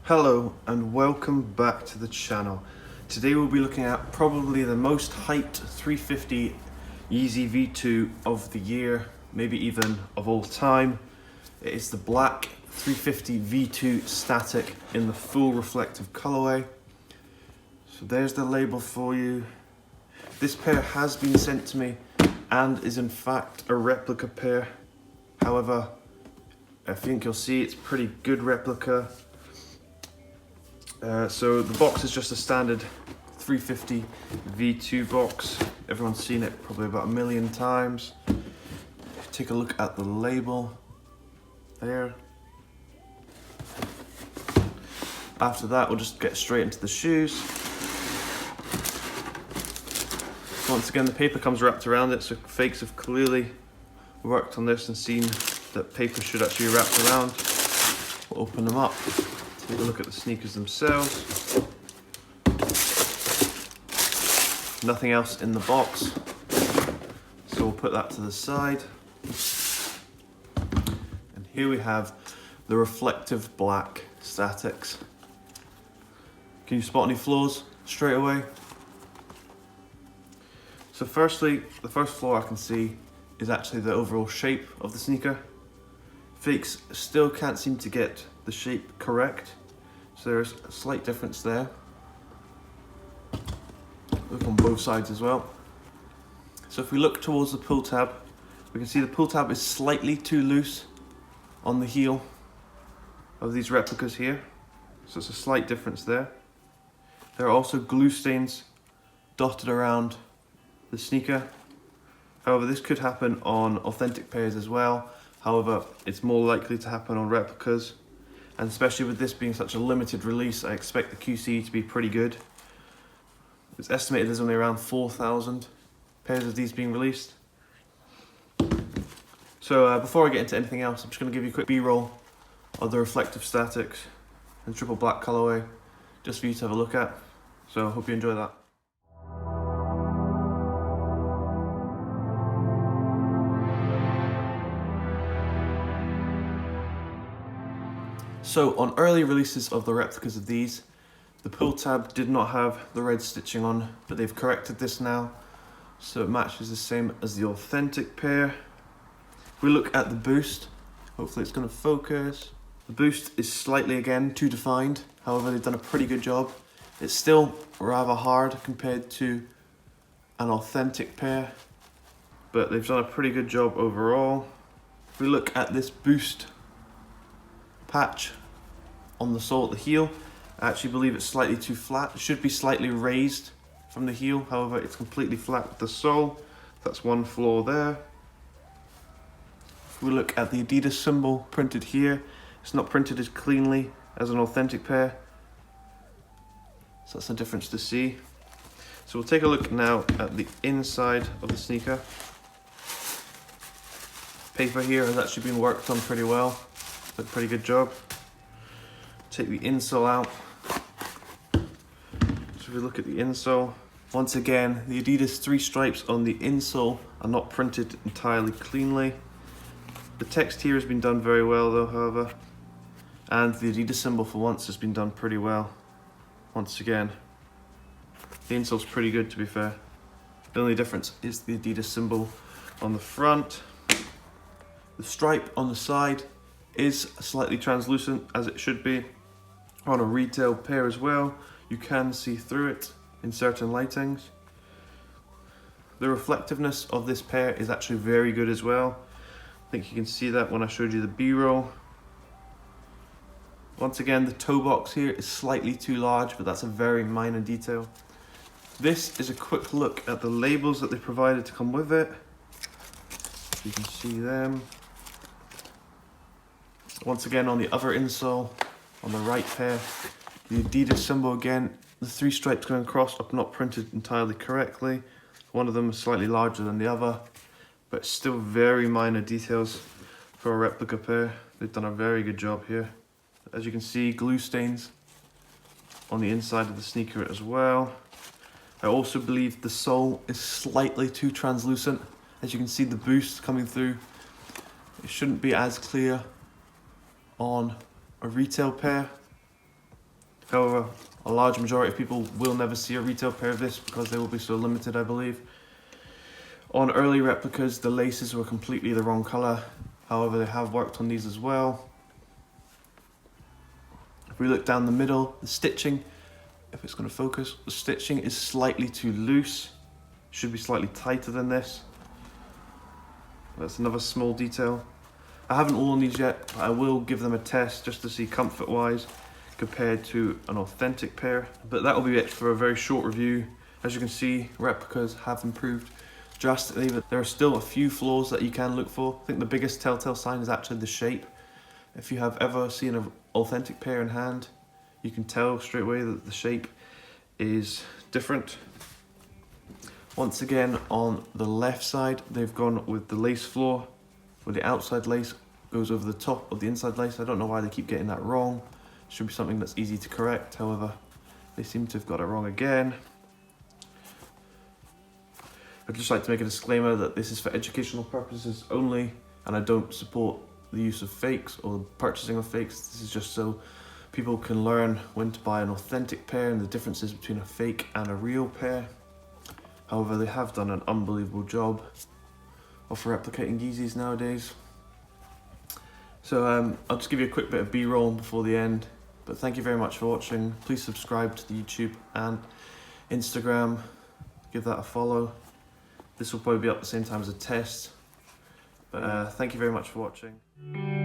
Hello and welcome back to the channel. Today we'll be looking at probably the most hyped 350 Yeezy V2 of the year, maybe even of all time. It is the black 350 V2 static in the full reflective colorway. So there's the label for you. This pair has been sent to me and is in fact a replica pair. However, I think you'll see it's a pretty good replica. So the box is just a standard 350 V2 box. Everyone's seen it probably about 1 million times. Take a look at the label there. After that, we'll just get straight into the shoes. Once again, the paper comes wrapped around it, so fakes have clearly worked on this and seen that paper should actually be wrapped around. We'll open them up. Take a look at the sneakers themselves. Nothing else in the box, so we'll put that to the side. And here we have the reflective black statics. Can you spot any flaws straight away? So firstly, the first flaw I can see is actually the overall shape of the sneaker. Fakes still can't seem to get the shape correct, so there's a slight difference there. Look on both sides as well. So if we look towards the pull tab, we can see the pull tab is slightly too loose on the heel of these replicas here, so it's a slight difference there. There are also glue stains dotted around the sneaker. However, this could happen on authentic pairs as well. However, it's more likely to happen on replicas, and especially with this being such a limited release, I expect the QC to be pretty good. It's estimated there's only around 4,000 pairs of these being released. So before I get into anything else, I'm just going to give you a quick B-roll of the reflective statics and triple black colorway, just for you to have a look at. So I hope you enjoy that. So on early releases of the replicas of these, the pull tab did not have the red stitching on, but they've corrected this now, so it matches the same as the authentic pair. If we look at the boost, hopefully it's going to focus. The boost is slightly, again, too defined. However, they've done a pretty good job. It's still rather hard compared to an authentic pair, but they've done a pretty good job overall. If we look at this boost patch on the sole at the heel, I actually believe it's slightly too flat. It should be slightly raised from the heel, however it's completely flat with the sole. That's one flaw there. If we look at the Adidas symbol printed here, it's not printed as cleanly as an authentic pair, so that's a difference to see. So we'll take a look now at the inside of the sneaker. Paper here has actually been worked on pretty well. Did a pretty good job. Take the insole out. So if we look at the insole, once again, the Adidas 3 stripes on the insole are not printed entirely cleanly. The text here has been done very well though, however, and the Adidas symbol for once has been done pretty well. Once again, the insole's pretty good, to be fair. The only difference is the Adidas symbol on the front. The stripe on the side is slightly translucent, as it should be. On a retail pair as well, you can see through it in certain lightings. The reflectiveness of this pair is actually very good as well. I think you can see that when I showed you the B-roll. Once again, the toe box here is slightly too large, but that's a very minor detail. This is a quick look at the labels that they provided to come with it. You can see them. Once again, on the other insole, on the right pair, the Adidas symbol again, the 3 stripes going across are not printed entirely correctly. One of them is slightly larger than the other, but still very minor details for a replica pair. They've done a very good job here. As you can see, glue stains on the inside of the sneaker as well. I also believe the sole is slightly too translucent. As you can see, the boost coming through, it shouldn't be as clear on a retail pair. However, a large majority of people will never see a retail pair of this because they will be so limited, I believe. On early replicas, the laces were completely the wrong colour. However, they have worked on these as well. If we look down the middle, the stitching, if it's going to focus, the stitching is slightly too loose. Should be slightly tighter than this. That's another small detail. I haven't worn these yet, but I will give them a test just to see comfort wise compared to an authentic pair. But that will be it for a very short review. As you can see, replicas have improved drastically, but there are still a few flaws that you can look for. I think the biggest telltale sign is actually the shape. If you have ever seen an authentic pair in hand, you can tell straight away that the shape is different. Once again, on the left side, they've gone with the lace floor, where the outside lace goes over the top of the inside lace. I don't know why they keep getting that wrong. Should be something that's easy to correct. However, they seem to have got it wrong again. I'd just like to make a disclaimer that this is for educational purposes only, and I don't support the use of fakes or the purchasing of fakes. This is just so people can learn when to buy an authentic pair and the differences between a fake and a real pair. However, they have done an unbelievable job of replicating Yeezys nowadays. So I'll just give you a quick bit of B-roll before the end, but thank you very much for watching. Please subscribe to the YouTube and Instagram, give that a follow. This will probably be up at the same time as a test, but thank you very much for watching.